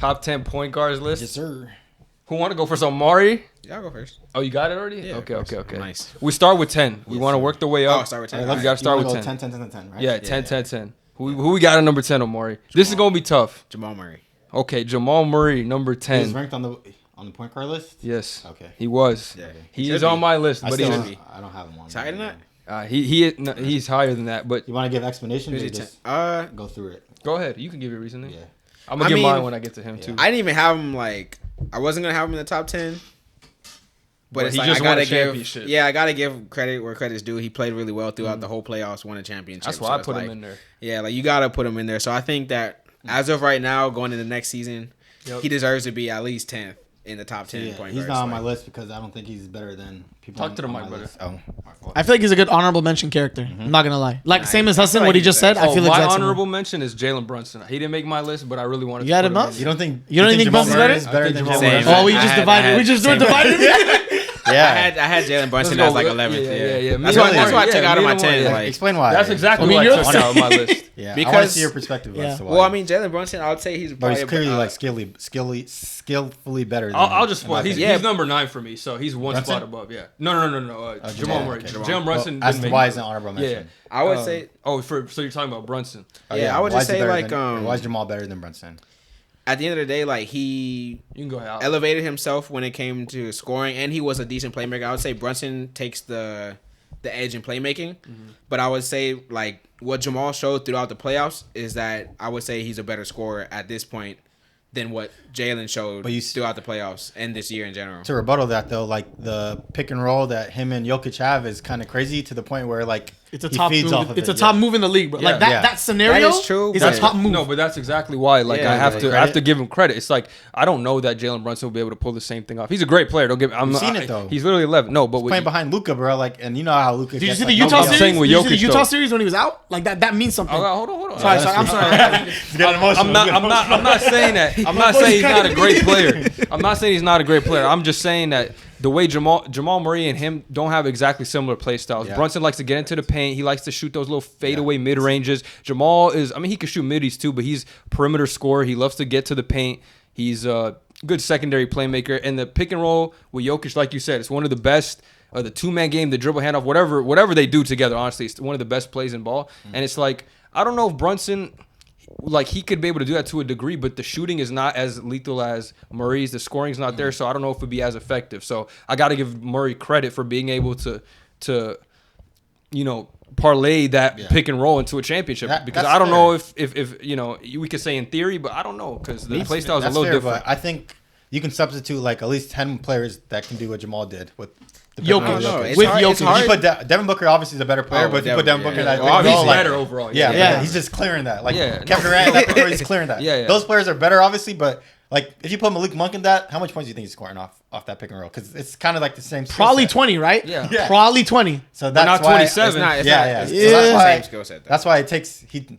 Top 10 point guards list. Yes, sir. Who want to go first? Omari? Yeah, I'll go first. Oh, you got it already? Yeah, Okay. Nice. We start with 10. We want to work the way up. Oh, start with 10. We got to start with 10. 10, 10, 10, 10, right? Yeah, 10. Who we got at number 10, Omari? This is going to be tough. Jamal Murray. Okay, Jamal Murray, number 10. He was ranked on the point guard list? Yes. Okay. He was. Yeah. He is on my list, but I don't have him on. Is higher than that? he's higher than that, but You want to give explanations or Who's he just ten? go through it? go ahead. You can give your reasoning. Yeah. I'm going to I give mean, mine when I get to him, too. I didn't even have him like. I wasn't gonna have him in the top 10. But it's he like just I won a gotta give. championship. Yeah, I gotta give credit where credit's due. He played really well throughout the whole playoffs, won a championship. That's why So I it's put him like- in there. Yeah, like you gotta put him in there. So I think that as of right now, going into the next season, he deserves to be at least 10th in the top 10 Yeah, point he's guards. not on my Like, list because I don't think he's better than people. Talk to the on mic, my brother. list. Oh, my fault. I feel like he's a good honorable mention character. I'm not gonna lie. Like Nah, same as I feel Hassan, like what he he just said. deserves I feel my exactly. honorable mention is Jalen Brunson. He didn't make my list, but I really wanted You to got put him him up? in. You don't think You don't think Jamal Brunson's Murray better? is better I think than Jamal Jamal Murray- Murray? Oh, we I just had- divided. I had We just doing same- divided. Yeah. I had Jalen Brunson Let's as like go. 11th. Yeah. That's why I took out of my me and 10. Omar, Like, Explain why. That's exactly I mean, what you're I took out of my list. Yeah, I want to Because- see your perspective. Yeah. As to why. well, I mean, Jalen Brunson, I would say he's but probably he's clearly like uh, skillfully better. Than I'll just in my spoil. He's opinion. number 9 for me, so he's one Brunson? spot above. Yeah. No. Jamal Murray. okay. Jalen Brunson. Well, as didn't to make why it. he's an honorable mention. I would say So you're talking about Brunson? Oh, Yeah, I would why just is he say, better like, than- why is Jamal better than Brunson? at the end of the day, like he You can go ahead. elevated himself when it came to scoring, and he was a decent playmaker. I would say Brunson takes the edge in playmaking, but I would say like what Jamal showed throughout the playoffs is that I would say he's a better scorer at this point than what Jalen showed throughout the playoffs and this year in general. To rebuttal that though, like the pick and roll that him and Jokic have is kind of crazy to the point where like It's a he top feeds move. off of It's it, a top yeah. move in the league, bro. Like Yeah. that scenario That is true, is but- a top move. No, but that's exactly why. Like Yeah, I have like, to, I have to give him credit. It's like I don't know that Jalen Brunson will be able to pull the same thing off. He's a great player. Don't get. I'm You've not, seen it, though. He's literally 11. No, but Playing behind Luka, bro. Like, and you know how Luka. Did you gets, see the like, Utah nobody else. series? saying with Did you see the Jokic, Utah though. series when he was out? Like that means something. Hold on. Sorry, I'm sorry. He's getting emotional. I'm not saying that. I'm not saying he's not a great player. I'm not saying he's not a great player. I'm just saying that the way Jamal Murray and him don't have exactly similar play styles. Yeah. Brunson likes to get into the paint. He likes to shoot those little fadeaway mid ranges. Jamal is, I mean, he can shoot middies too, but he's perimeter scorer. He loves to get to the paint. He's a good secondary playmaker. And the pick and roll with Jokic, like you said, it's one of the best. The 2-man game, the dribble handoff, whatever they do together. Honestly, it's one of the best plays in ball. And it's like I don't know if Brunson. Like he could be able to do that to a degree, but the shooting is not as lethal as Murray's. The scoring's not there, so I don't know if it'd be as effective. So I got to give Murray credit for being able to parlay that pick and roll into a championship. Because I don't know if we could say in theory, but I don't know because the play style is a little different. But I think you can substitute like at least 10 players that can do what Jamal did with. The Jokic. It's With hard- it's Jokic. hard. You put Devin Booker obviously is a better player, Oh, but if you put Devin Devin, Booker yeah. that Oh, pick and He's roll, like, better overall. Yeah, Yeah. he's just clearing that. Like Yeah. Kevin Durant, that pick and roll, he's clearing that. Yeah. Those players are better, obviously, but like if you put Malik Monk in that, how much points do you think he's scoring off that pick and roll? Because it's kind of like the same. skill Probably set. 20, right? Yeah. Yeah. Probably 20. So that's not why 27. It's not. It's Yeah, not, yeah. It's, So it's that's the why- same skill set. Though. That's why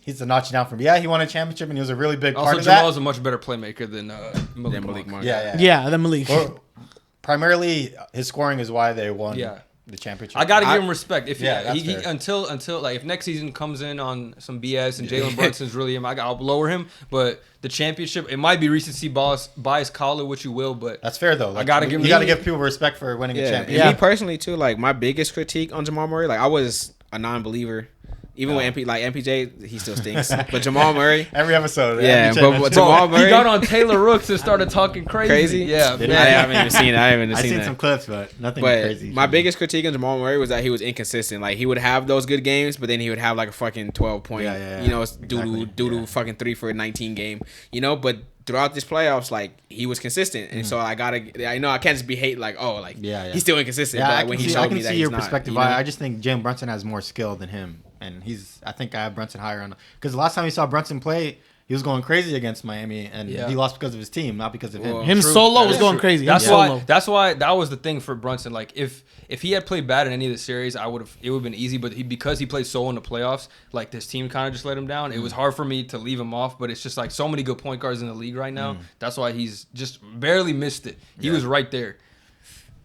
he's a notch down from. Yeah, he won a championship and he was a really big part Also, of that. Jamal's a much better playmaker than Malik Monk. Monk. Yeah. Yeah, then Malik. Or, primarily, his scoring is why they won the championship. I gotta give him respect. If that's he fair. until like if next season comes in on some BS and Jalen Brunson's really him, I'll lower him. But the championship, it might be recency bias, call it what you will, but That's fair though. I gotta give you him- gotta give people respect for winning a Yeah, championship. and me personally too. Like my biggest critique on Jamal Murray, like I was a non-believer, even with MPJ, he still stinks. But Jamal Murray, Every episode. Yeah, every but championship. Jamal Murray, he got on Taylor Rooks and started talking crazy. Yeah, Did I he? haven't even seen it. I haven't even I've seen seen that. some clips, but nothing But crazy. my biggest critique on Jamal Murray was that he was inconsistent. Like he would have those good games, but then he would have like a fucking 12-point, Exactly. fucking 3 for a 19 game. But throughout this playoffs, like he was consistent, and so I know I can't just be hate like he's still inconsistent. Yeah, but I like, when can he see, showed I can me that see he's your not, perspective. I just think Jalen Brunson has more skill than him, and I think I have Brunson higher on because the last time we saw Brunson play, he was going crazy against Miami, and he lost because of his team, not because of him. Well, Him True. solo That was is going true. crazy. That's Him why. solo. That's why that was the thing for Brunson. Like if he had played bad in any of the series, it would have been easy. But because he played solo in the playoffs, like this team kind of just let him down. It was hard for me to leave him off. But it's just like so many good point guards in the league right now. That's why he's just barely missed it. He was right there.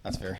That's fair.